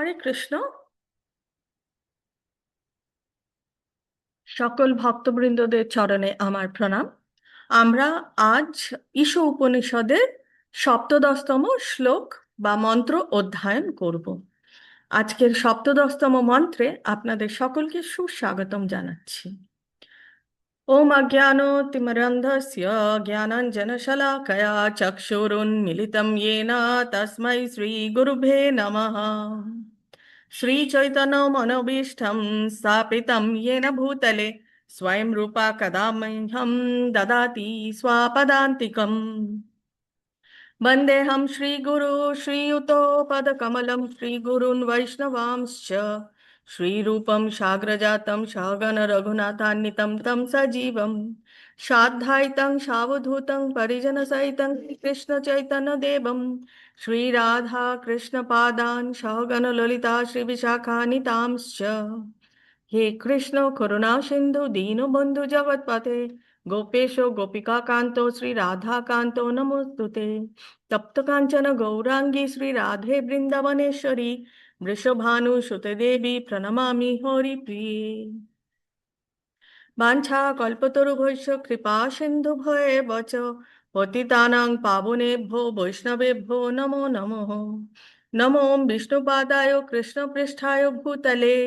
হরে কৃষ্ণ। সকল ভক্তবৃন্দদের চরণে আমার প্রণাম। আমরা আজ ঈশ উপনিষদের সপ্তদশতম শ্লোক বা মন্ত্র অধ্যয়ন করব। আজকের সপ্তদশতম মন্ত্রে আপনাদের সকলকে সুস্বাগতম জানাচ্ছি। ওম অজ্ঞানতিমিরন্ধস্য জ্ঞানাঞ্জনশলাকয়া চক্ষুরুন্মিলিतं येन তস্मै শ্রীগুরুভ্যে নমঃ। श्रीचैतन्यमनोभीष्टं स्थापितं येन भूतले स्वयं रूपा कदा मह्यं ददाति स्वापदान्तिकम्। वन्देऽहं श्रीगुरु श्रीयुतपदकमलं श्रीगुरून् वैष्णवांश्च श्रीरूपं साग्रजातं सहगण रघुनाथान्वितं तं सजीवं साद्वैतं सावधूतं परिजनसहितं कृष्णचैतन्यदेवं श्रीराधा कृष्णपादान् सहगण ललिता श्रीविशाखान्वितांश्च। हे कृष्ण करुणा सिंधु दीनबंधु जगत्पते गोपेशो गोपिका कांतो श्री राधा कांतो नमोस्तुते। तप्त कांचन गौरांगी श्री राधे वृंदावनेश्वरी वृषभानुसुते देवी प्रणमामि हरिप्रिये। वाञ्छा कल्पतरुभ्यश्च कृपा सिन्धुभ्येव च पतितानां पावनेभ्यो वैष्णवेभ्यो नमो नमः। नमो विष्णुपादाय कृष्णपृष्ठाय भूतले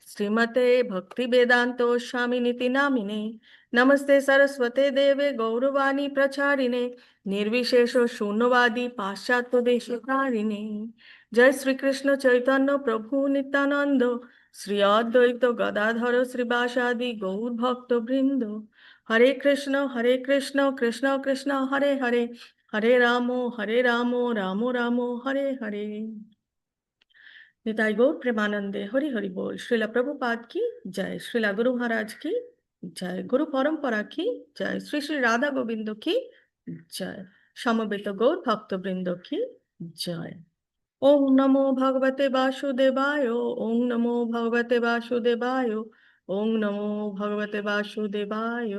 श्रीमते भक्तिवेदान्त स्वामिनिति नामिने। नमस्ते सरस्वते देवे गौरवाणी प्रचारिणे निर्विशेष शून्यवादी पाश्चात्य देशकारिणे। जय श्री कृष्ण चैतन्य प्रभु नित्यानंद श्री अद्वैत गदाधर श्रीवासादि गौर भक्त वृंद। हरे कृष्ण कृष्ण कृष्ण हरे हरे हरे राम राम राम हरे हरे। निताई गौर प्रेमानंदे हरि हरि बोल। श्रीला प्रभुपाद की जय, श्रीला गुरु महाराज की जय, गुरु परंपरा की जय, श्री श्री राधा गोविंद की जय, समवेत गौर भक्त वृंद की जय। ओम नमो भगवते वासुदेवाय, ओम नमो भगवते वासुदेवाय, ओम नमो भगवते वासुदेवाय।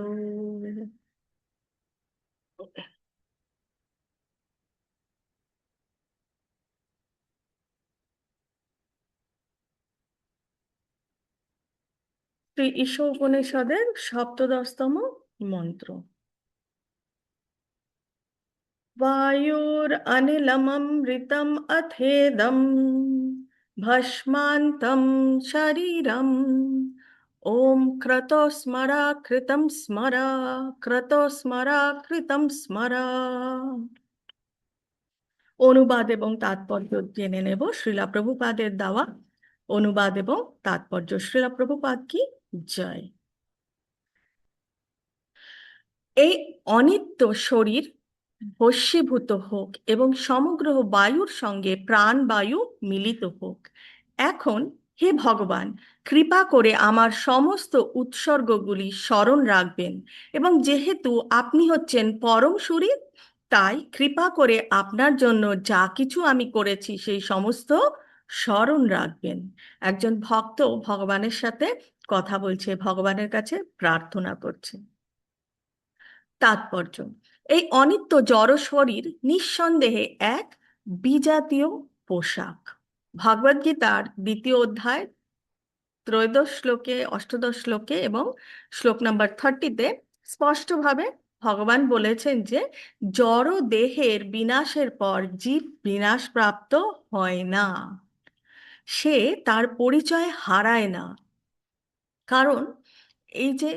শ্রী ঈশ উপনিষদের সপ্তদশতম মন্ত্র। वायुरनिलममृतम् अथेदं भस्मान्तं शरीरम् ओम क्रतो स्मरा कृतं स्मरा क्रतो स्मरा कृतं स्मरा। অনুবাদ এবং তাৎপর্য জেনে নেব। শ্রীলা প্রভুপাদের দেওয়া অনুবাদ এবং তাৎপর্য। শ্রীলা প্রভুপাদ কি জয়। এই অনিত্য শরীর ভস্মীভূত হোক এবং সমগ্র বায়ুর সঙ্গে প্রাণবায়ু মিলিত হোক। এখন হে ভগবান, কৃপা করে আমার সমস্ত উৎসর্গগুলি স্মরণ রাখবেন এবং যেহেতু আপনি হচ্ছেন পরম শরীর, তাই কৃপা করে আপনার জন্য যা কিছু আমি করেছি সেই সমস্ত স্মরণ রাখবেন। একজন ভক্ত ভগবানের সাথে কথা বলছে, ভগবানের কাছে প্রার্থনা করছে। তাৎপর্য: এই অনিত্য জড় শরীর নিঃসন্দেহে এক বিজাতীয় পোশাক। ভগবদ্গীতার 2য় অধ্যায় 13 শ্লোকে, 8 শ্লোকে এবং শ্লোক নাম্বার 30-তে স্পষ্টভাবে ভগবান বলেছেন যে জড় দেহের বিনাশের পর জীব বিনাশপ্রাপ্ত হয় না, সে তার পরিচয় হারায় না। কারণ এই যে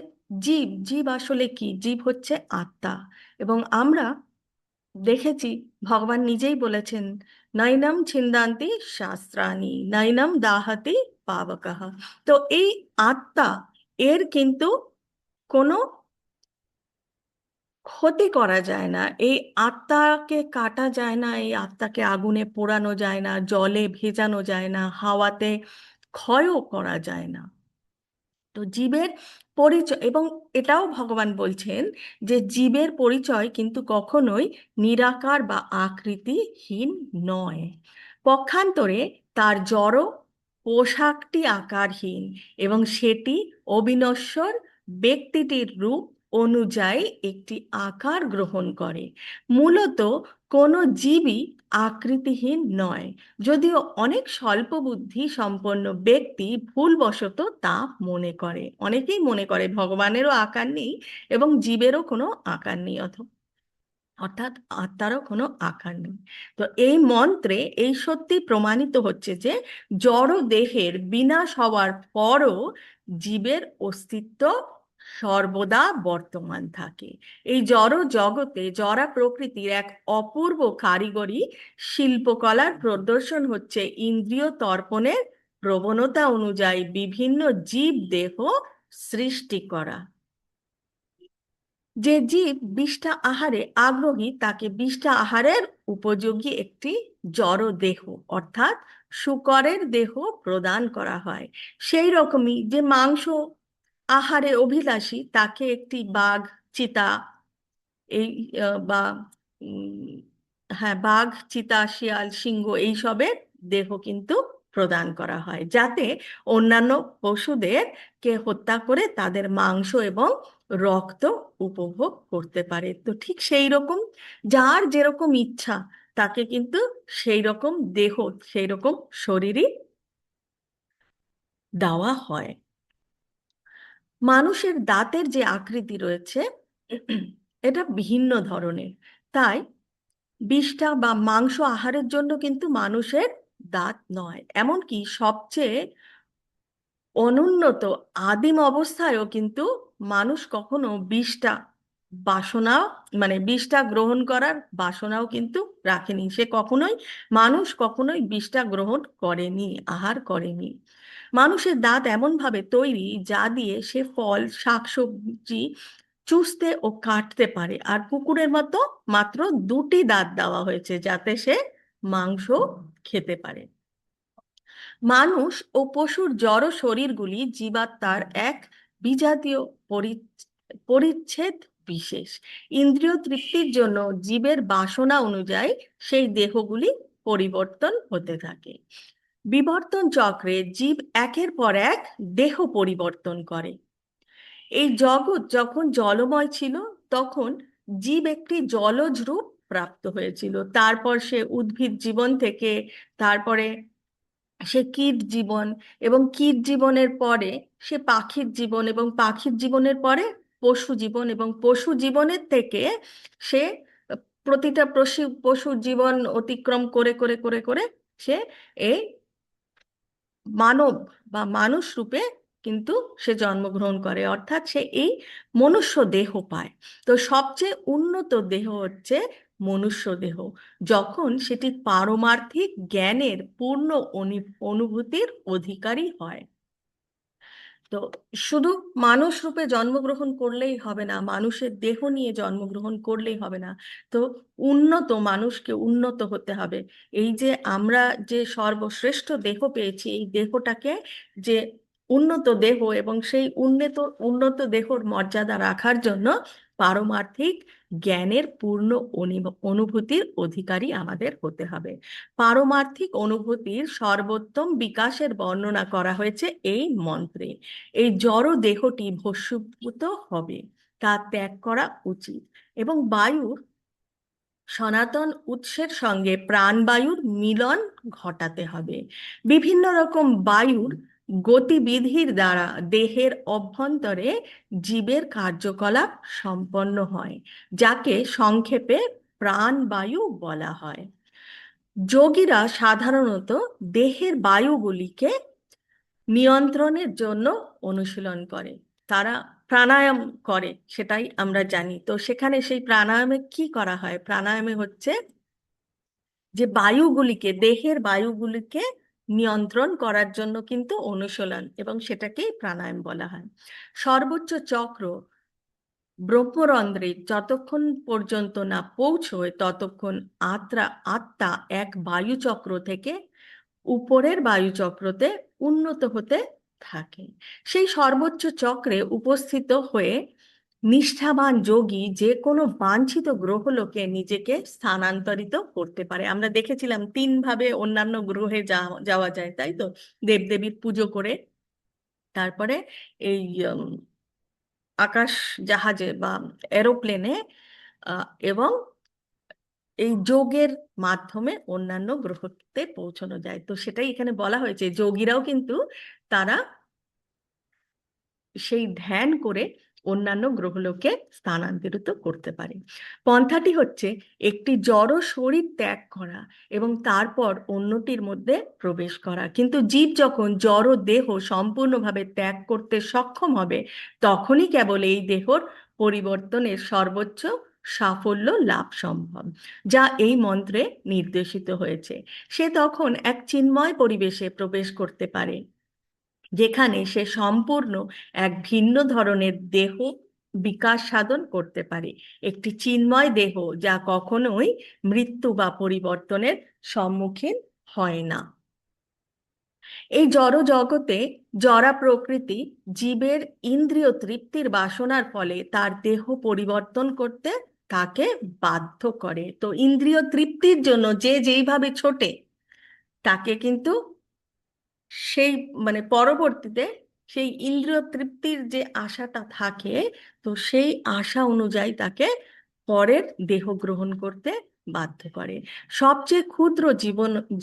জীব, জীব আসলে কি? জীব হচ্ছে আত্মা। এবং আমরা দেখেছি ভগবান নিজেই বলেছেন, নৈনম ছিন্দান্তি শাস্ত্রাণি নৈনম দাহতি পাবকঃ। তো এই আত্মা, এর কিন্তু কোনো ক্ষতি করা যায় না, এই আত্মাকে কাটা যায় না, এই আত্মাকে আগুনে পোড়ানো যায় না, জলে ভেজানো যায় না, হাওয়াতে ক্ষয়ও করা যায় না। তো জীবের পরিচয়, এবং এটাও ভগবান বলছেন যে জীবের পরিচয় কিন্তু কখনোই নিরাকার বা আকৃতিহীন নয়। পক্ষান্তরে তার জড় পোশাকটি আকারহীন এবং সেটি অবিনশ্বর ব্যক্তিটির রূপ অনুযায়ী একটি আকার গ্রহণ করে। মূলত কোনো জীবই আকৃতিহীন নয়, যদিও অনেক স্বল্প বুদ্ধি সম্পন্ন ব্যক্তি ভুলবশত তা মনে করে। অনেকেই মনে করে ভগবানেরও আকার নেই এবং জীবেরও কোনো আকার নেই, অর্থাৎ আত্মারও কোনো আকার নেই। তো এই মন্ত্রে এই সত্যি প্রমাণিত হচ্ছে যে জড় দেহের বিনাশ হওয়ার পরও জীবের অস্তিত্ব সর্বদা বর্তমান থাকে। এই জড় জগতে জড়া প্রকৃতির এক অপূর্ব কারিগরি শিল্পকলার প্রদর্শন হচ্ছে ইন্দ্রিয় তর্পণের প্রবণতা অনুযায়ী বিভিন্ন জীব দেহ সৃষ্টি করা। যে জীব বিষ্ঠা আহারে আগ্রহী তাকে বিষ্ঠা আহারের উপযোগী একটি জড় দেহ অর্থাৎ শূকরের দেহ প্রদান করা হয়। সেই রকমই যে মাংস আহারে অভিলাষী তাকে একটি বাঘ, চিতা, এই বা উম, হ্যাঁ, বাঘ, চিতা, শিয়াল, সিংহ এইসবের দেহ কিন্তু প্রদান করা হয়, যাতে অন্যান্য পশুদের কে হত্যা করে তাদের মাংস এবং রক্ত উপভোগ করতে পারে। তো ঠিক সেই রকম যার যেরকম ইচ্ছা তাকে কিন্তু সেই রকম দেহ, সেই রকম শরীরই দেওয়া হয়। মানুষের দাঁতের যে আকৃতি রয়েছে এটা ভিন্ন ধরনের, তাই বিষ্ঠা বা মাংস আহারের জন্য কিন্তু মানুষের দাঁত নয়। এমনকি সবচেয়ে অনুন্নত আদিম অবস্থায়ও কিন্তু মানুষ কখনো বিষ্ঠা বাসনা, মানে বিষ্ঠা গ্রহণ করার বাসনাও কিন্তু রাখেনি। মানুষ কখনোই বিষ্ঠা গ্রহণ করেনি, আহার করেনি। মানুষের দাঁত এমনভাবে তৈরি যা দিয়ে সে ফল, শাকসবজি চুষতে ও কাটতে পারে। আর কুকুরের মতো মাত্র দুটি দাঁত দেওয়া হয়েছে যাতে সে মাংস খেতে পারে। মানুষ ও পশুর জড় শরীরগুলি জীবাত্মার এক বিজাতীয় পরিচ্ছেদ বিশেষ। ইন্দ্রিয় তৃপ্তির জন্য জীবের বাসনা অনুযায়ী সেই দেহগুলি পরিবর্তন হতে থাকে। বিবর্তন চক্রে জীব একের পর এক দেহ পরিবর্তন করে। এই জগৎ যখন জলময় ছিল তখন জীব একটি জলজ রূপ প্রাপ্ত হয়েছিল। তারপর সে উদ্ভিদ জীবন থেকে, তারপরে সে কীট জীবন, এবং কীট জীবনের পরে সে পাখির জীবন, এবং পাখির জীবনের পরে পশু জীবন, এবং পশু জীবনের থেকে সে প্রতিটা পশুর জীবন অতিক্রম করে করে করে করে সে এই মানব বা মানুষ রূপে কিন্তু সে জন্মগ্রহণ করে, অর্থাৎ সে এই মনুষ্য দেহ পায়। তো সবচেয়ে উন্নত দেহ হচ্ছে মনুষ্য দেহ, যখন সেটি পারমার্থিক জ্ঞানের পূর্ণ অনুভূতির অধিকারী হয়। তো শুধু মানুষ রূপে জন্মগ্রহণ করলেই হবে না, মানুষের দেহ নিয়ে জন্মগ্রহণ করলেই হবে না। তো মানুষকে উন্নত হতে হবে। এই যে আমরা যে সর্বশ্রেষ্ঠ দেহ পেয়েছি, এই দেহটাকে যে উন্নত দেহ, এবং সেই উন্নত উন্নত দেহর মর্যাদা রাখার জন্য পারমার্থিক জ্ঞানের পূর্ণ অনুভূতির অধিকারী আমাদের হতে হবে। পারমার্থিক অনুভূতির সর্বোত্তম বিকাশের বর্ণনা করা হয়েছে এই মন্ত্রে। এই জড় দেহটি ভস্মীভূত হবে, তা ত্যাগ করা উচিত, এবং বায়ুর সনাতন উৎসের সঙ্গে প্রাণবায়ুর মিলন ঘটাতে হবে। বিভিন্ন রকম বায়ুর গতিবিধির দ্বারা দেহের অভ্যন্তরে জীবের কার্যকলাপ সম্পন্ন হয়, যাকে সংক্ষেপে প্রাণবায়ু বলা হয়। যোগীরা সাধারণত দেহের বায়ুগুলিকে নিয়ন্ত্রণের জন্য অনুশীলন করে, তারা প্রাণায়াম করে, সেটাই আমরা জানি। তো সেখানে সেই প্রাণায়ামে কি করা হয়? প্রাণায়ামে হচ্ছে যে দেহের বায়ুগুলিকে নিয়ন্ত্রণ করার জন্য কিন্তু অনুশীলন, এবং সেটাকেই প্রাণায়াম বলা হয়। সর্বোচ্চ চক্র ব্রহ্মরন্ধ্রে যতক্ষণ পর্যন্ত না পৌঁছয় ততক্ষণ আত্মা এক বায়ুচক্র থেকে উপরের বায়ুচক্রতে উন্নত হতে থাকে। সেই সর্বোচ্চ চক্রে উপস্থিত হয়ে নিষ্ঠাবান যোগী যে কোনো বাঞ্ছিত গ্রহলোকে নিজেকে স্থানান্তরিত করতে পারে। আমরা দেখেছিলাম 3 ভাবে অন্যান্য গ্রহে যাওয়া যায়, তাই তো? দেবদেবীর পুজো করে, তারপরে এই আকাশ জাহাজে বা এরোপ্লেনে, এবং এই যোগের মাধ্যমে অন্যান্য গ্রহতে পৌঁছানো যায়। তো সেটাই এখানে বলা হয়েছে, যোগীরাও কিন্তু তারা সেই ধ্যান করে অন্যান্য গ্রহলোকে স্থানান্তরিত করতে পারে। পন্থাটি হচ্ছে একটি জড় শরীর ত্যাগ করা এবং তারপর অন্যটির মধ্যে প্রবেশ করা। কিন্তু জীব যখন জড় দেহ সম্পূর্ণভাবে ত্যাগ করতে সক্ষম হবে, তখনই কেবল এই দেহর পরিবর্তনের সর্বোচ্চ সাফল্য লাভ সম্ভব, যা এই মন্ত্রে নির্দেশিত হয়েছে। সে তখন এক চিন্ময় পরিবেশে প্রবেশ করতে পারে, যেখানে সে সম্পূর্ণ এক ভিন্ন ধরনের দেহ বিকাশ সাধন করতে পারে, একটি চিন্ময় দেহ যা কখনোই মৃত্যু বা পরিবর্তনের সম্মুখীন হয় না। এই জড় জগতে জড়া প্রকৃতি জীবের ইন্দ্রিয় তৃপ্তির বাসনার ফলে তার দেহ পরিবর্তন করতে তাকে বাধ্য করে। তো ইন্দ্রিয় তৃপ্তির জন্য যে যেইভাবে ছোটে, তাকে কিন্তু সেই মানে পরবর্তীতে সেই ইন্দ্রিয় তৃপ্তির যে আশাটা থাকে, তো সেই আশা অনুযায়ী তাকে পরের দেহ গ্রহণ করতে বাধ্য করে। সবচেয়ে ক্ষুদ্র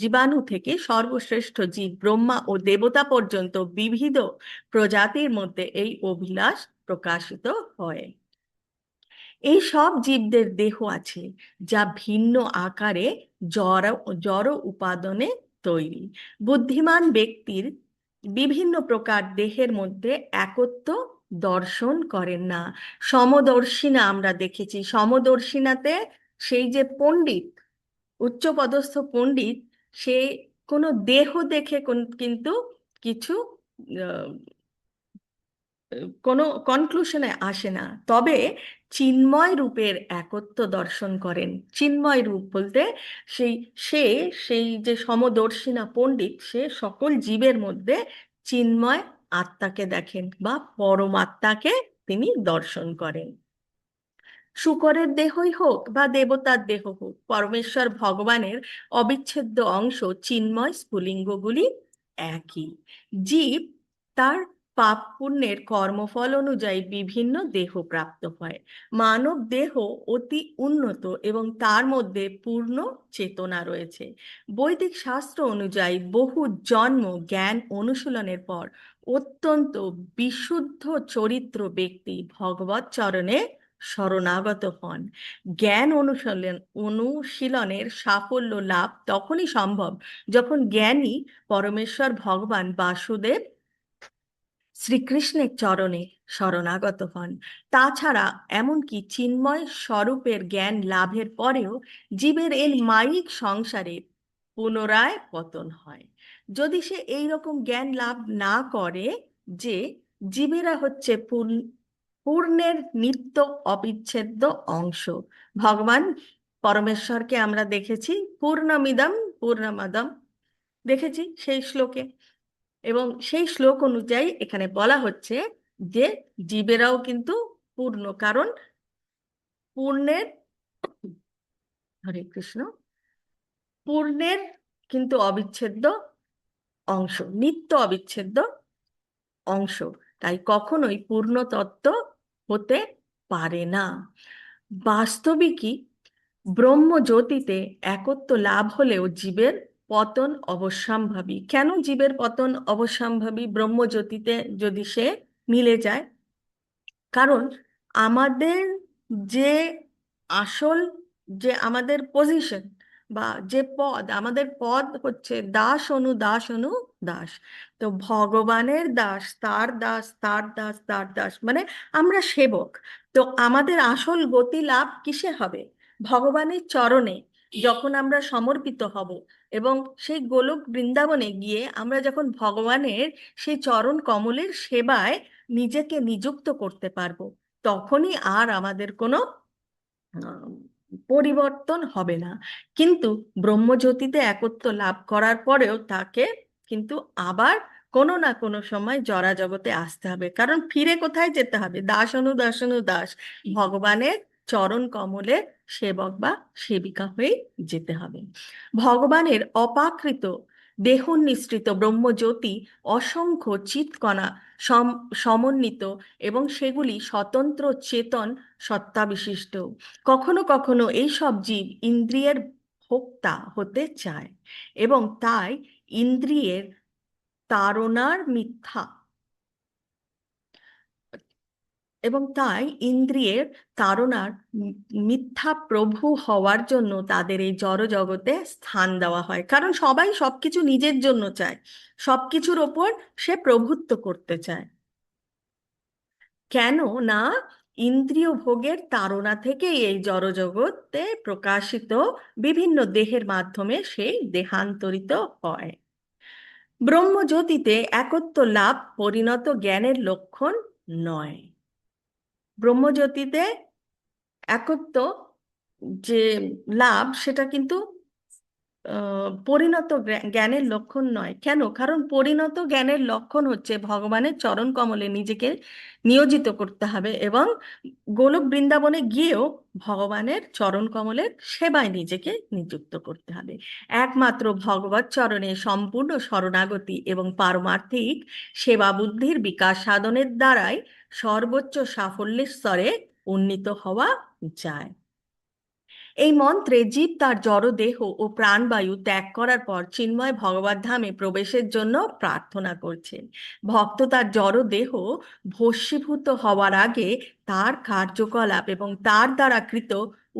জীবাণু থেকে সর্বশ্রেষ্ঠ জীব ব্রহ্মা ও দেবতা পর্যন্ত বিবিধ প্রজাতির মধ্যে এই অভিলাষ প্রকাশিত হয়। এই সব জীবদের দেহ আছে, যা ভিন্ন আকারে জড় জড় উপাদানে তৈরি। বুদ্ধিমান ব্যক্তির বিভিন্ন প্রকার দেহের মধ্যে একত্ব দর্শন করেন না। সমদর্শিনা আমরা দেখেছি, সমদর্শিনাতে সেই যে পণ্ডিত, উচ্চপদস্থ পণ্ডিত, সে কোনো দেহ দেখে কিন্তু কিছু কোনো কনক্লুশনে আসে না, তবে চিন্ময় রূপের একত্ব দর্শন করেন। চিন্ময় রূপ বলতে সেই সে সেই যে সমদর্শিনা পণ্ডিত, সে সকল জীবের মধ্যে চিন্ময় আত্মাকে দেখেন বা পরমাত্মাকে তিনি দর্শন করেন। শূকরের দেহই হোক বা দেবতার দেহ হোক, পরমেশ্বর ভগবানের অবিচ্ছেদ্য অংশ চিন্ময় স্ফুলিঙ্গগুলি একই। জীব তার পাপ পুণ্যের কর্মফল অনুযায়ী বিভিন্ন দেহ প্রাপ্ত হয়। মানব দেহ অতি উন্নত এবং তার মধ্যে পূর্ণ চেতনা রয়েছে। বৈদিক শাস্ত্র অনুযায়ী বহু জন্ম জ্ঞান অনুশীলনের পর অত্যন্ত বিশুদ্ধ চরিত্র ব্যক্তি ভগবৎ চরণে শরণাগত হন। জ্ঞান অনুশীলনের সাফল্য লাভ তখনই সম্ভব যখন জ্ঞানী পরমেশ্বর ভগবান বাসুদেব শ্রীকৃষ্ণের চরণে শরণাগত হন। তাছাড়া এমনকি চিন্ময় স্বরূপের জ্ঞান লাভের পরেও জীবের এই মায়িক সংসারে পুনরায় পতন হয়, যদি সে এই রকম জ্ঞান লাভ না করে যে জীবেরা হচ্ছে পূর্ণের নিত্য অবিচ্ছেদ্য অংশ। ভগবান পরমেশ্বরকে আমরা দেখেছি পূর্ণমিদম পূর্ণমাদাম, দেখেছি সেই শ্লোকে, এবং সেই শ্লোক অনুযায়ী এখানে বলা হচ্ছে যে জীবেরাও কিন্তু পূর্ণ, কারণ পূর্ণের, হরে কৃষ্ণ, পূর্ণের কিন্তু অবিচ্ছেদ্য অংশ, নিত্য অবিচ্ছেদ্য অংশ, তাই কখনোই পূর্ণ তত্ত্ব হতে পারে না। বাস্তবিকই ব্রহ্মজ্যোতিতে একত্ব লাভ হলেও জীবের পতন অবশ্যম্ভাবী। কেন জীবের পতন অবশ্যম্ভাবী ব্রহ্মজ্যোতিতে যদি সে মিলে যায়? কারণ আমাদের যে আসল যে আমাদের পজিশন বা যে পদ, আমাদের পদ হচ্ছে দাস অনু দাস অনু দাস। তো ভগবানের দাস, তার দাস, তার দাস, তার দাস, মানে আমরা সেবক। তো আমাদের আসল গতি লাভ কিসে হবে? ভগবানের চরণে যখন আমরা সমর্পিত হব এবং সেই গোলক বৃন্দাবনে গিয়ে আমরা যখন ভগবানের সেই চরণ কমলের সেবায় নিজেকে নিযুক্ত করতে পারবো, তখনই আর আমাদের কোনো আহ, পরিবর্তন হবে না। কিন্তু ব্রহ্মজ্যোতিতে একত্ব লাভ করার পরেও তাকে কিন্তু আবার কোনো না কোনো সময় জরা জগতে আসতে হবে, কারণ ফিরে কোথায় যেতে হবে? দাস অনু দাস অনু দাস, ভগবানের চরণ কমলের সেবক বা সেবিকা হয়ে যেতে হবে। ভগবানের অপাকৃত দেহ নিঃসৃত ব্রহ্মজ্যোতি অসংখ্য চিৎকণা সমন্বিত, এবং সেগুলি স্বতন্ত্র চেতন সত্তা বিশিষ্ট। কখনো কখনো এই সব জীব ইন্দ্রিয়ের ভোক্তা হতে চায়, এবং তাই ইন্দ্রিয়ের তাড়নার মিথ্যা এবং তাই ইন্দ্রিয়ের তাড়নার মিথ্যা প্রভু হওয়ার জন্য তাদের এই জড় জগতে স্থান দেওয়া হয়। কারণ সবাই সবকিছু নিজের জন্য চায়, সবকিছুর ওপর সে প্রভুত্ব করতে চায়। কেন না, ইন্দ্রিয় ভোগের তাড়না থেকেই এই জড়জগতে প্রকাশিত বিভিন্ন দেহের মাধ্যমে সেই দেহান্তরিত হয়। ব্রহ্মজ্যোতিতে একত্ব লাভ পরিণত জ্ঞানের লক্ষণ নয়। ব্রহ্মজ্যোতিতে একত্ব যে লাভ, সেটা কিন্তু পরিণত জ্ঞানের লক্ষণ নয়। কেন? কারণ পরিণত জ্ঞানের লক্ষণ হচ্ছে ভগবানের চরণ কমলে নিজেকে নিয়োজিত করতে হবে, এবং গোলক বৃন্দাবনে গিয়েও ভগবানের চরণ কমলের সেবায় নিজেকে নিযুক্ত করতে হবে। একমাত্র ভগবত চরণে সম্পূর্ণ শরণাগতি এবং পারমার্থিক সেবা বুদ্ধির বিকাশ সাধনের দ্বারাই সর্বোচ্চ সাফল্যের স্তরে উন্নীত হওয়া যায়। এই মন্ত্রে জীব তার জড়দেহ ও প্রাণবায়ু ত্যাগ করার পর চিন্ময় ভগবত ধামে প্রবেশের জন্য প্রার্থনা করছেন। ভক্ত তার জড়দেহ ভস্মীভূত হওয়ার আগে তার কার্যকলাপ এবং তার দ্বারা কৃত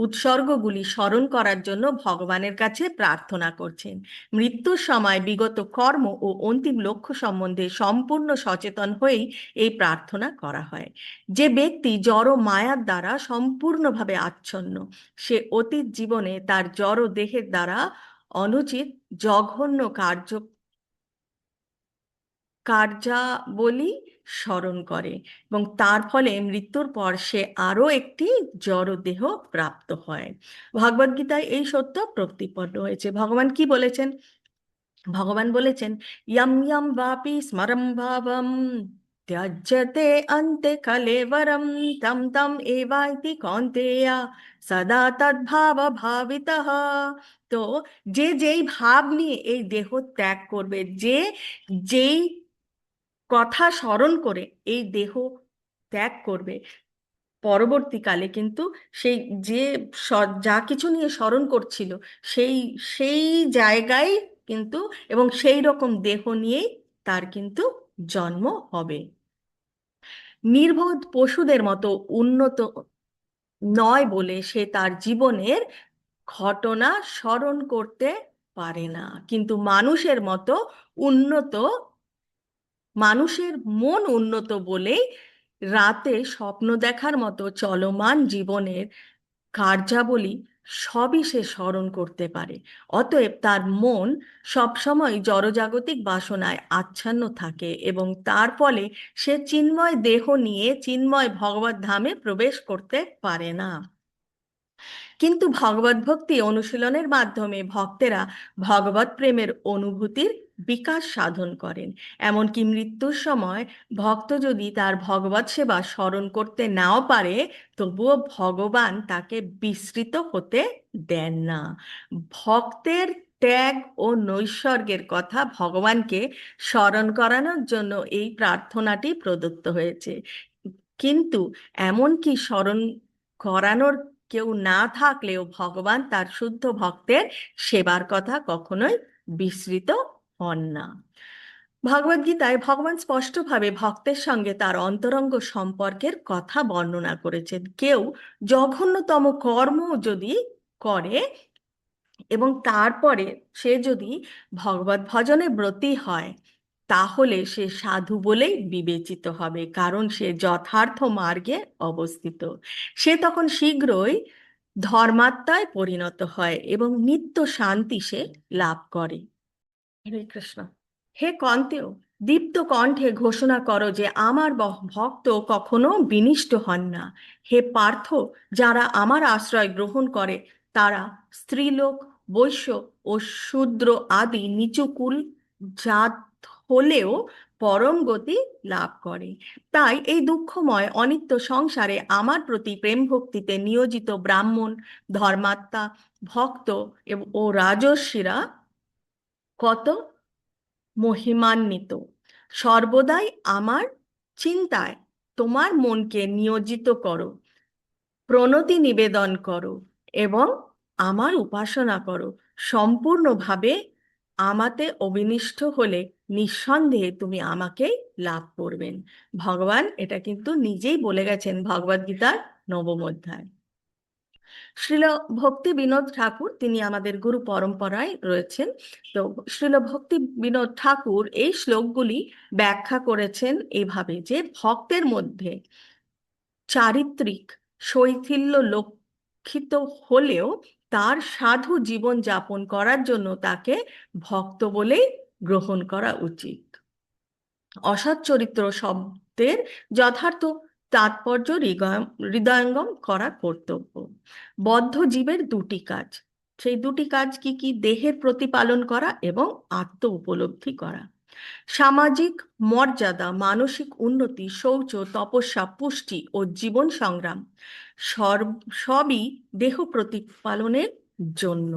উৎসর্গগুলি স্মরণ করার জন্য ভগবানের কাছে প্রার্থনা করছেন। মৃত্যুর সময় বিগত কর্ম ও অন্তিম লক্ষ্য সম্বন্ধে সম্পূর্ণ সচেতন হয়েই এই প্রার্থনা করা হয়। যে ব্যক্তি জড় মায়ার দ্বারা সম্পূর্ণভাবে আচ্ছন্ন, সে অতীত জীবনে তার জড় দেহের দ্বারা অনুচিত জঘন্য কার্যাবলী স্মরণ করে, এবং তার ফলে মৃত্যুর পর সে আরও একটি জড় দেহ প্রাপ্ত হয়। ভগবদ্গীতায় এই সত্য প্রতিপন্ন হয়েছে। ভগবান কি বলেছেন? ভগবান বলেছেন, ইয়ম ইয়ম বাপি স্মরম ভাবম ত্যজ্যতে অন্তে কলেবরম তম তম এবাইতি কৌন্তেয়া সদা তদ্ভাব ভাবিতঃ। তো যে যেই ভাব নিয়ে এই দেহ ত্যাগ করবে, যে যেই কথা স্মরণ করে এই দেহ ত্যাগ করবে, পরবর্তীকালে কিন্তু সেই যে যা কিছু নিয়ে স্মরণ করছিল, সেই সেই জায়গায় কিন্তু এবং সেই রকম দেহ নিয়েই তার কিন্তু জন্ম হবে। নির্বোধ পশুদের মতো উন্নত নয় বলে সে তার জীবনের ঘটনা স্মরণ করতে পারে না, কিন্তু মানুষের মতো উন্নত মানুষের মন উন্নত বলেই রাতে স্বপ্ন দেখার মতো চলমান জীবনের কার্যাবলী সবই সে স্মরণ করতে পারে। অতএব তার মন সবসময় জড়জাগতিক বাসনায় আচ্ছন্ন থাকে, এবং তার ফলে সে চিন্ময় দেহ নিয়ে চিন্ময় ভগবত ধামে প্রবেশ করতে পারে না। কিন্তু ভগবত ভক্তি অনুশীলনের মাধ্যমে ভক্তেরা ভগবত প্রেমের অনুভূতির বিকাশ সাধন করেন। এমনকি মৃত্যুর সময় ভক্ত যদি তার ভগবত সেবা স্মরণ করতে নাও পারে, তবুও ভগবান তাকে বিস্মৃত হতে দেন না। ভক্তের ত্যাগ ও নৈসর্গের কথা ভগবানকে স্মরণ করানোর জন্য এই প্রার্থনাটি প্রদত্ত হয়েছে। কিন্তু এমনকি স্মরণ করানোর কেউ না থাকলেও ভগবান তার শুদ্ধ ভক্তের সেবার কথা কখনোই বিস্মৃত হন না। ভগবদ্গীতায় ভগবান স্পষ্টভাবে ভক্তের সঙ্গে তার অন্তরঙ্গ সম্পর্কের কথা বর্ণনা করেছেন। কেউ জঘন্যতম কর্ম যদি করে এবং তারপরে সে যদি ভগবত ভজনে ব্রতী হয়, তাহলে সে সাধু বলেই বিবেচিত হবে, কারণ সে যথার্থ মার্গে অবস্থিত। সে তখন শীঘ্রই ধর্মাত্মায় পরিণত হয় এবং নিত্য শান্তি সে লাভ করে। হরে কৃষ্ণ। হে কন্তেয়, দীপ্ত কণ্ঠে ঘোষণা করো যে আমার ভক্ত কখনো বিনিষ্ট হন না। হে পার্থ, যারা আমার আশ্রয় গ্রহণ করে তারা স্ত্রীলোক, বৈশ্য ও শূদ্র আদি নিচু কুল জাত হলেও পরম গতি লাভ করে। তাই এই দুঃখময় অনিত্য সংসারে আমার প্রতি প্রেম ভক্তিতে নিয়োজিত ব্রাহ্মণ, ধর্মাত্মা, ভক্ত ও রাজর্ষিরা কত মহিমান্বিত। সর্বদাই আমার চিন্তায় তোমার মনকে নিয়োজিত করো, প্রণতি নিবেদন করো এবং আমার উপাসনা করো। সম্পূর্ণভাবে আমাতে অবিনিষ্ট হলে নিঃসন্দেহে তুমি আমাকেই লাভ করবেন। ভগবান এটা কিন্তু নিজেই বলে গেছেন ভগবদ্গীতার নবম অধ্যায়। শ্রীল ভক্তি বিনোদ ঠাকুর, তিনি আমাদের গুরু পরম্পরায় রয়েছেন। তো শ্রীল ভক্তি বিনোদ ঠাকুর এই শ্লোকগুলি ব্যাখ্যা করেছেন এভাবে যে ভক্তের মধ্যে চারিত্রিক শৈথিল্য লক্ষিত হলেও তার সাধু জীবন যাপন করার জন্য তাকে ভক্ত বলেই গ্রহণ করা উচিত। অসৎ চরিত্র শব্দের যথার্থ তাৎপর্য হৃদয়ঙ্গম করা কর্তব্য। বদ্ধ জীবের দুটি কাজ, সেই দুটি কাজ কি কি? দেহের প্রতিপালন করা এবং আত্ম উপলব্ধি করা। সামাজিক মর্যাদা, মানসিক উন্নতি, শৌচ, তপস্যা, পুষ্টি ও জীবন সংগ্রাম সবই দেহ প্রতিপালনের জন্য।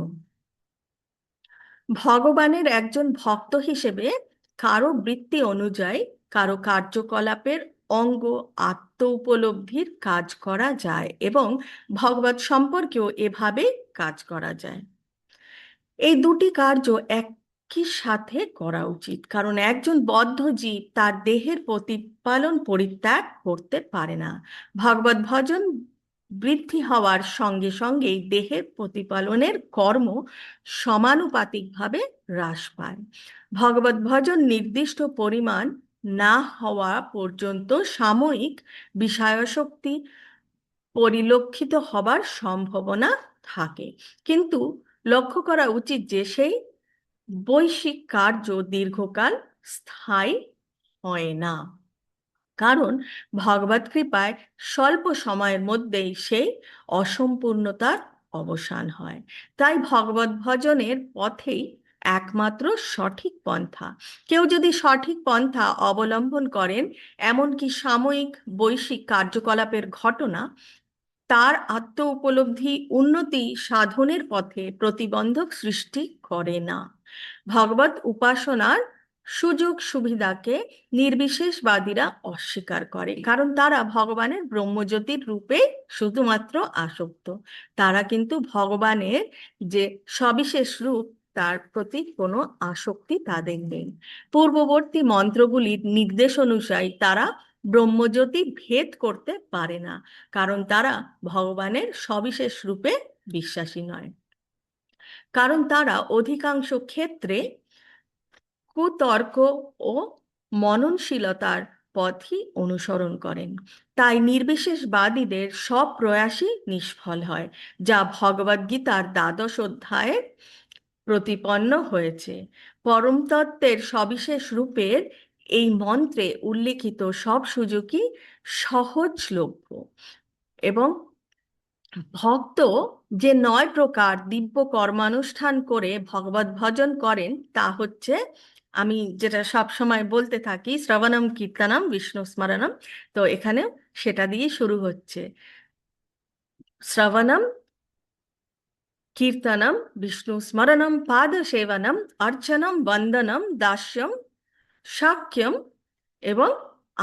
ভগবানের একজন ভক্ত হিসেবে কারো বৃত্তি অনুযায়ী কারো কার্যকলাপের অঙ্গ আত্ম উপলব্ধির কাজ করা যায় এবং ভগবত সম্পর্কেও এভাবে কাজ করা যায়। এই দুটি কার্য একই সাথে করা উচিত, কারণ একজন বদ্ধ জীব তার দেহের প্রতিপালন পরিত্যাগ করতে পারে না। ভগবত ভজন বৃদ্ধি হওয়ার সঙ্গে সঙ্গেই দেহের প্রতিপালনের কর্ম সমানুপাতিকভাবে হ্রাস পায়। ভগবত ভজন নির্দিষ্ট পরিমাণ না হওয়া পর্যন্ত সাময়িক বিষয়াসক্তি পরিলক্ষিত হবার সম্ভাবনা থাকে, কিন্তু লক্ষ্য করা উচিত যে সেই বৈশ্বিক কার্য দীর্ঘকাল স্থায়ী হয় না, কারণ ভগবত কৃপায় স্বল্প সময়ের মধ্যেই সেই অসম্পূর্ণতার অবসান হয়। তাই ভগবত ভজনের পথেই একমাত্র সঠিক পন্থা। কেউ যদি সঠিক পন্থা অবলম্বন করেন, এমনকি সাময়িক বৈশ্বিক কার্যকলাপের ঘটনা তার আত্ম উপলব্ধি উন্নতি সাধনের পথে প্রতিবন্ধক সৃষ্টি করে না। ভগবত উপাসনার সুযোগ সুবিধাকে নির্বিশেষবাদীরা অস্বীকার করে, কারণ তারা ভগবানের ব্রহ্মজ্যোতির রূপে শুধুমাত্র আসক্ত। তারা কিন্তু ভগবানের যে সবিশেষ রূপ তার প্রতি কোনো আসক্তি তাদের নেই। পূর্ববর্তী মন্ত্রগুলির নির্দেশ অনুযায়ী তারা ব্রহ্মজ্যোতি ভেদ করতে পারে না, কারণ তারা ভগবানের সবিশেষ রূপে বিশ্বাসী নয়। কারণ তারা অধিকাংশ ক্ষেত্রে কুতর্ক ও মননশীলতার পথই অনুসরণ করেন। তাই নির্বিশেষবাদীদের সব প্রয়াসই নিষ্ফল হয়, যা ভগবদ্গীতার দ্বাদশ অধ্যায়ে প্রতিপন্ন হয়েছে। পরমতত্ত্বের সবিশেষ রূপের এই মন্ত্রে উল্লিখিত সব সুযোগই সহজলভ্য এবং ভক্ত যে 9 প্রকার দিব্য কর্মানুষ্ঠান করে ভগবত ভজন করেন তা হচ্ছে, আমি যেটা সব সময় বলতে থাকি, শ্রবণম কীর্তনম বিষ্ণু স্মরণম। তো এখানে সেটা দিয়ে শুরু হচ্ছে। শ্রবণম কীর্তনম বিষ্ণু স্মরণম পাদ সেবনম অর্চনম বন্দনম দাস্যম সাক্ষ্যম এবং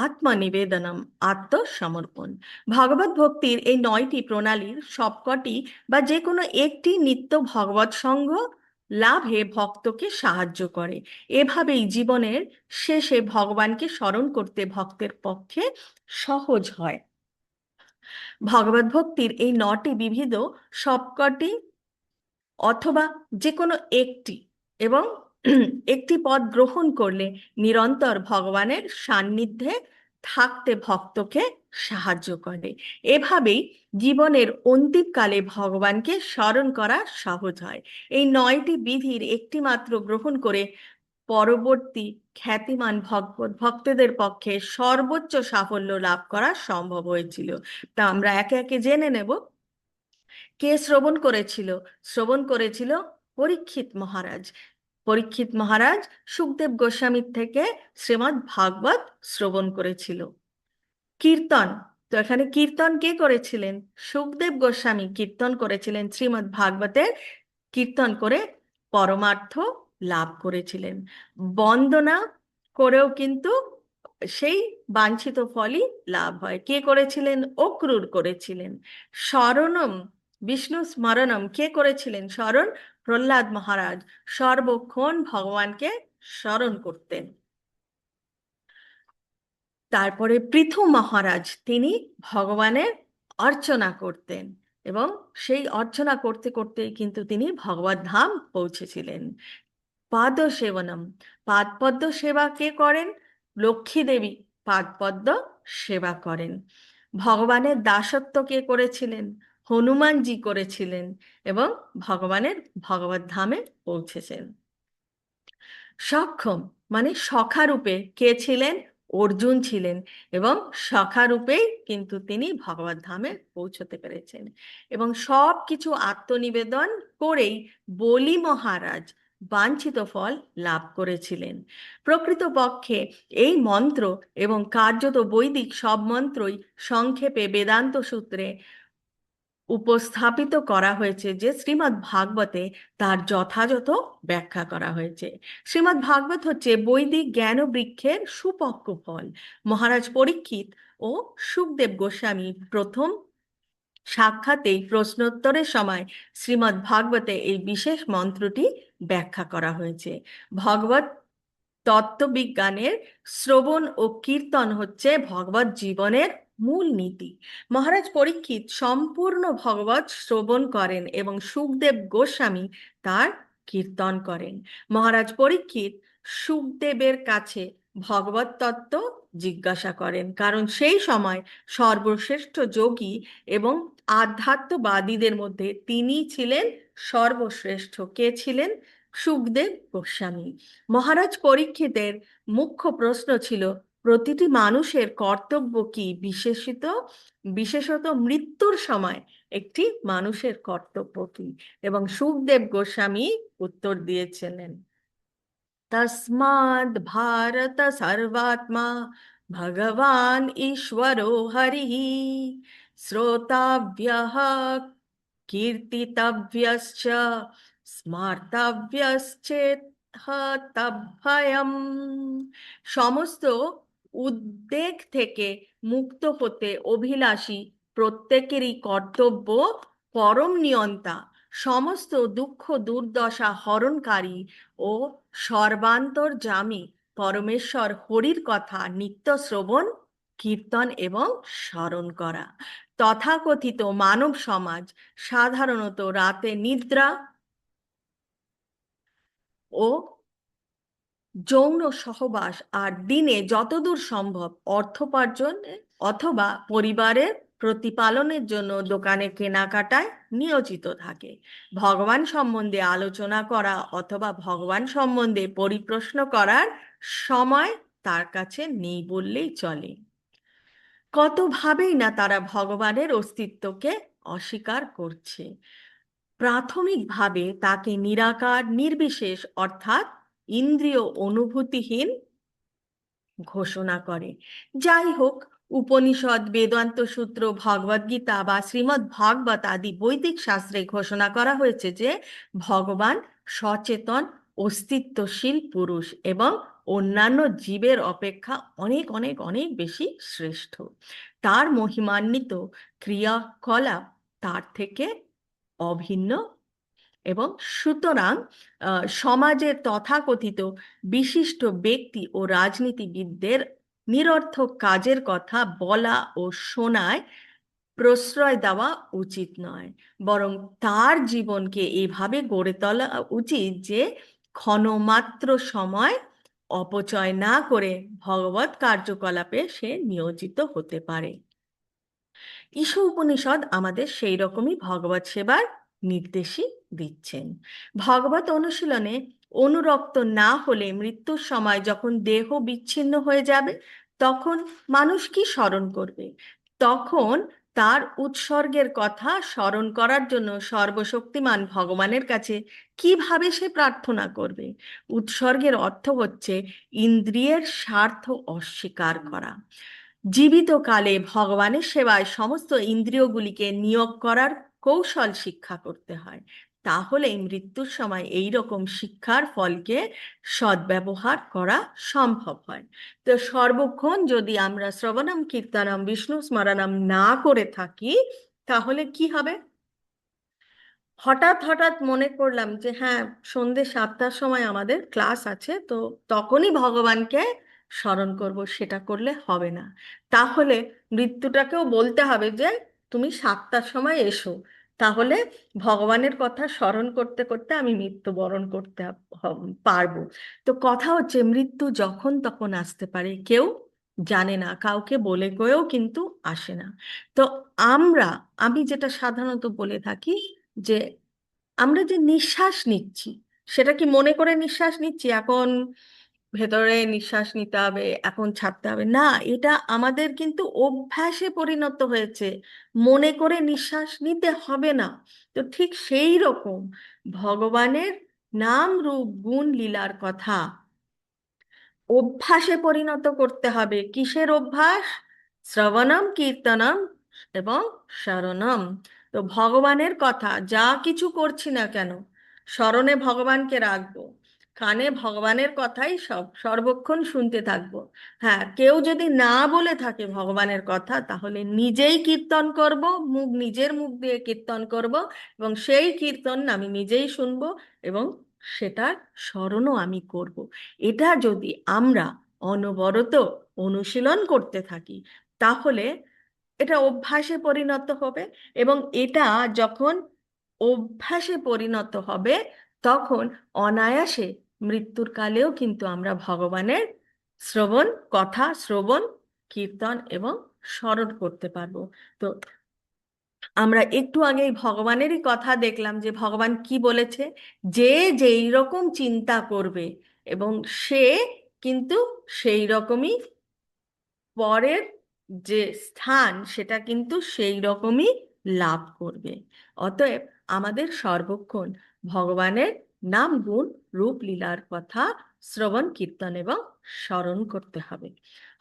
আত্মনিবেদনম আত্মসমর্পণ। ভগবত ভক্তির এই 9টি প্রণালীর সবকটি বা যে কোনো একটি নিত্য ভগবত সঙ্গ লাভে ভক্তকে সাহায্য করে। এভাবেই জীবনের শেষে ভগবানকে স্মরণ করতে ভক্তের পক্ষে সহজ হয়। ভগবত ভক্তির এই 9টি বিবিধ সবকটি অথবা যে কোনো একটি এবং একটি পদ গ্রহণ করলে নিরন্তর ভগবানের সান্নিধ্যে থাকতে ভক্তকে সাহায্য করে। এভাবেই জীবনের অন্তিমকালে ভগবানকে স্মরণ করা সহজ হয়। এই 9টি বিধির একটি মাত্র গ্রহণ করে পরবর্তী খ্যাতিমান ভক্তদের পক্ষে সর্বোচ্চ সাফল্য লাভ করা সম্ভব হয়েছিল। তা আমরা একে একে জেনে নেব। কে শ্রবণ করেছিল? শ্রবণ করেছিল পরীক্ষিত মহারাজ। পরীক্ষিত মহারাজ সুখদেব গোস্বামীর থেকে শ্রীমদ্ ভাগবত শ্রবণ করেছিল। কীর্তন, তো এখানে কীর্তন কে করেছিলেন? সুখদেব গোস্বামী কীর্তন করেছিলেন শ্রীমদ্ ভাগবতের। কীর্তন করে পরমার্থ লাভ করেছিলেন। বন্দনা করেও কিন্তু সেই বাঞ্ছিত ফলই লাভ হয়। কে করেছিলেন? অক্রূর করেছিলেন। স্মরণম, বিষ্ণু স্মরণম কে করেছিলেন স্মরণ? প্রহ্লাদ মহারাজ সর্বক্ষণ ভগবানকে স্মরণ করতেন। তারপরে পৃথু মহারাজ, তিনি ভগবানের অর্চনা করতেন এবং সেই অর্চনা করতে করতেই কিন্তু তিনি ভগবত ধাম পৌঁছেছিলেন। পাদ সেবনম, পাদপদ্ম সেবা কে করেন? লক্ষ্মী দেবী পাদপদ্ম সেবা করেন। ভগবানের দাসত্ব কে করেছিলেন? হনুমানজি করেছিলেন এবং ভগবানের ভগবত ধামে পৌঁছেছেন। সক্ষম মানে সখা রূপে কে ছিলেন? অর্জুন ছিলেন এবং সখা রূপেই কিন্তু তিনি ভগবত ধামে পৌঁছতে পেরেছেন। এবং সব কিছু আত্মনিবেদন করেই বলি মহারাজ বাঞ্ছিত ফল লাভ করেছিলেন। প্রকৃতপক্ষে এই মন্ত্র এবং কার্যত বৈদিক সব মন্ত্রই সংক্ষেপে বেদান্ত সূত্রে উপস্থাপিত করা হয়েছে, যে শ্রীমদ্ ভাগবতে তার যথাযথ ব্যাখ্যা করা হয়েছে। শ্রীমদ্ ভাগবত হচ্ছে বৈদিক জ্ঞান বৃক্ষের সুপক্ক ফল। মহারাজ পরীক্ষিত ও সুখদেব গোস্বামী প্রথম সাক্ষাতেই প্রশ্নোত্তরের সময় শ্রীমদ্ ভাগবতে এই বিশেষ মন্ত্রটি ব্যাখ্যা করা হয়েছে। ভগবত তত্ত্ববিজ্ঞানের শ্রবণ ও কীর্তন হচ্ছে ভগবত জীবনের মূল নীতি। মহারাজ পরীক্ষিত সম্পূর্ণ ভগবত শ্রবণ করেন এবং সুখদেব গোস্বামী তার কীর্তন করেন। মহারাজ পরীক্ষিত সুখদেবের কাছে ভগবত তত্ত্ব জিজ্ঞাসা করেন, কারণ সেই সময় সর্বশ্রেষ্ঠ যোগী এবং আধ্যাত্মবাদীদের মধ্যে তিনি ছিলেন সর্বশ্রেষ্ঠ। কে ছিলেন? সুখদেব গোস্বামী। মহারাজ পরীক্ষিতের মুখ্য প্রশ্ন ছিল, প্রতিটি মানুষের কর্তব্য কি? বিশেষত মৃত্যুর সময় একটি মানুষের কর্তব্য কি? এবং সুখদেব গোস্বামী উত্তর দিয়েছিলেন, তস্মাদ্ ভারত সর্বাত্মা ভগবান ঈশ্বরো হরিঃ শ্রোতাভ্যঃ কীর্তিতব্যশ্চ স্মার্তব্যশ্চেত্তভয়ম। সমস্ত উদ্বেগ থেকে মুক্ত হতে অভিলাষী প্রত্যেকেরই কর্তব্য পরম নিয়ন্তা, সমস্ত দুঃখ দুর্দশা হরণকারী ও সর্বান্তর্যামী পরমেশ্বর হরির কথা নিত্য শ্রবণ, কীর্তন এবং স্মরণ করা। তথাকথিত মানব সমাজ সাধারণত রাতে নিদ্রা ও যৌন সহবাস আর দিনে যতদূর সম্ভব অর্থোপার্জন অথবা পরিবারের প্রতিপালনের জন্য দোকানে কেনাকাটায় নিয়োজিত থাকে। ভগবান সম্বন্ধে আলোচনা করা অথবা ভগবান সম্বন্ধে পরিপ্রশ্ন করার সময় তার কাছে নেই বললেই চলে। কতভাবেই না তারা ভগবানের অস্তিত্বকে অস্বীকার করছে। প্রাথমিকভাবে তাকে নিরাকার, নির্বিশেষ অর্থাৎ ইন্দ্রিয় অনুভূতিহীন ঘোষণা করে। যাই হোক, উপনিষদ, বেদান্ত সূত্র, ভগবদ্গীতা বা শ্রীমদ্ ভাগবত আদি বৈদিক শাস্ত্রে ঘোষণা করা হয়েছে যে ভগবান সচেতন, অস্তিত্বশীল পুরুষ এবং অন্যান্য জীবের অপেক্ষা অনেক অনেক অনেক বেশি শ্রেষ্ঠ। তার মহিমান্বিত ক্রিয়াকলাপ তার থেকে অভিন্ন এবং সুতরাং সমাজের তথাকথিত বিশিষ্ট ব্যক্তি ও রাজনীতিবিদদের নিরর্থক কাজের কথা বলা ও শোনায় প্রশ্রয় দেওয়া উচিত নয়, বরং তার জীবনকে এভাবে গড়ে তোলা উচিত যে ক্ষণমাত্র সময় অপচয় না করে ভগবৎ কার্যকলাপে সে নিয়োজিত হতে পারে। ঈশ উপনিষদ আমাদের সেই রকমই ভগবত সেবার নির্দেশই দিচ্ছেন। ভগবত অনুশীলনে অনুরক্ত না হলে মৃত্যুর সময় যখন দেহ বিচ্ছিন্ন হয়ে যাবে, তখন মানুষ কি স্মরণ করবে? তখন তার উৎসর্গের কথা স্মরণ করার জন্য সর্বশক্তিমান ভগবানের কাছে কিভাবে সে প্রার্থনা করবে? উৎসর্গের অর্থ হচ্ছে ইন্দ্রিয়ের স্বার্থ অস্বীকার করা। জীবিতকালে ভগবানের সেবায় সমস্ত ইন্দ্রিয়গুলিকে নিয়োগ করার কৌশল শিক্ষা করতে হয়। তাহলেই মৃত্যুর সময় এই রকম শিক্ষার ফলকে সদ্ব্যবহার করা সম্ভব হয়। তো সর্বক্ষণ যদি আমরা শ্রবণম কীর্তনম বিষ্ণু স্মরণম না করে থাকি, তাহলে কি হবে? হঠাৎ হঠাৎ মনে করলাম যে হ্যাঁ, সন্ধে 7টার সময় আমাদের ক্লাস আছে, তো তখনই ভগবানকে স্মরণ করব, সেটা করলে হবে না। তাহলে মৃত্যুটাকেও বলতে হবে যে তুমি 7টার সময় এসো, তাহলে ভগবানের কথা স্মরণ করতে করতে আমি মৃত্যুবরণ করতে পারবো। তো কথা হচ্ছে, মৃত্যু যখন তখন আসতে পারে, কেউ জানে না, কাউকে বলে কয়েও কিন্তু আসে না। তো আমরা, আমি যেটা সাধারণত বলে থাকি, যে আমরা যে নিঃশ্বাস নিচ্ছি, সেটা কি মনে করে নিঃশ্বাস নিচ্ছি এখন ভেতরে নিঃশ্বাস নিতে হবে, এখন ছাড়তে হবে না? এটা আমাদের কিন্তু অভ্যাসে পরিণত হয়েছে, মনে করে নিঃশ্বাস নিতে হবে না। তো ঠিক সেই রকম ভগবানের নাম রূপ গুণ লীলার কথা অভ্যাসে পরিণত করতে হবে। কিসের অভ্যাস? শ্রবণম কীর্তনম এবং শরণম। তো ভগবানের কথা যা কিছু করছি না কেন, স্মরণে ভগবানকে রাখবো, কানে ভগবানের কথাই সর্বক্ষণ শুনতে থাকবো। হ্যাঁ, কেউ যদি না বলে থাকে ভগবানের কথা, তাহলে নিজেই কীর্তন করব, নিজের মুখ দিয়ে কীর্তন করব, এবং সেই কীর্তন আমি নিজেই শুনবো, এবং সেটার স্মরণও আমি করব। এটা যদি আমরা অনবরত অনুশীলন করতে থাকি, তাহলে এটা অভ্যাসে পরিণত হবে। এবং এটা যখন অভ্যাসে পরিণত হবে, তখন অনায়াসে মৃত্যুর কালেও কিন্তু আমরা ভগবানের শ্রবণ, কথা শ্রবণ, কীর্তন এবং স্মরণ করতে পারবো। তো আমরা একটু আগেই ভগবানেরই কথা দেখলাম, যে ভগবান কি বলেছে, যে যেই রকম চিন্তা করবে, এবং সে কিন্তু সেই রকমই পরের যে স্থান, সেটা কিন্তু সেই রকমই লাভ করবে। অতএব আমাদের সর্বক্ষণ ভগবানের নাম গুণ রূপ লীলার কথা শ্রবণ কীর্তন এবং স্মরণ করতে হবে।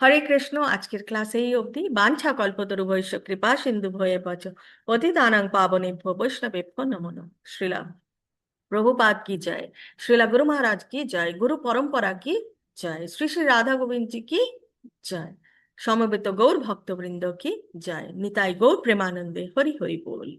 হরে কৃষ্ণ। আজকের ক্লাসে এই অবধি। বাঞ্ছা কল্পতরু ভৈষ্য কৃপা সিন্ধু ভয়ে বচ পতিতানাং পাবনেভ্যো বৈষ্ণবেভ্যো নমো নমঃ। শ্রীলা प्रभुपाद की जय। श्रीला गुरु महाराज की जय। गुरु परंपरा की जय। श्री श्री राधा गोविंद जी की जय। समवेत गौर भक्तवृंद की जय। निताई गौर प्रेमानंदे हरि हरि बोल।